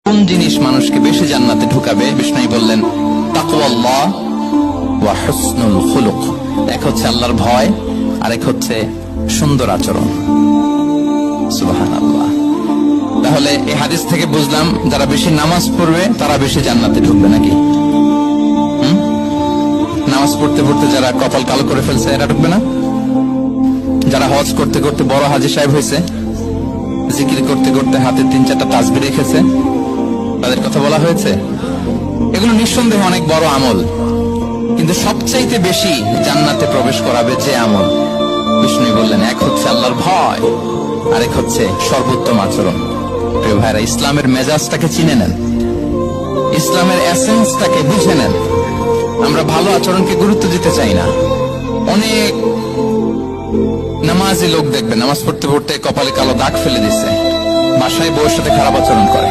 কোন জিনিস মানুষকে বেশি জান্নাতে ঢুকাবে? বিষ্ণু বললেন তাকওয়াল্লাহ ওয়া হুসনুল খুলুক। এক হচ্ছে আল্লাহর ভয়, আর এক হচ্ছে সুন্দর আচরণ। সুবহানাল্লাহ। তাহলে এই হাদিস থেকে বুঝলাম যারা বেশি নামাজ পড়বে তারা বেশি জান্নাতে ঢুকবে নাকি? নামাজ পড়তে পড়তে যারা কপাল কালো করে ফেলছে এরা ঢুকবে না? যারা হজ করতে করতে বড় হাজী সাহেব হয়েছে, জিকির করতে করতে হাতে 3-4টা তাসবিহ রেখেছে, তাদের কথা বলা হয়েছে? এগুলো নিঃসন্দেহে অনেক বড় আমল, কিন্তু সবচাইতে বেশি জান্নাতে প্রবেশ করাবে যে আমল, বিষ্ণু বললেন এক হচ্ছে আল্লাহর ভয়, আরেক হচ্ছে সর্বোত্তম আচরণ। প্রিয় ভাইরা, ইসলামের মেজাজটাকে চিনে নেন, ইসলামের এসেন্সটাকে বুঝে নেন। আমরা ভালো আচরণকে গুরুত্ব দিতে চাই না। অনেক নামাজি লোক দেখবেন নামাজ পড়তে পড়তে কপালে কালো দাগ ফেলে দিচ্ছে, বাসায় বউয়ের সাথে খারাপ আচরণ করে।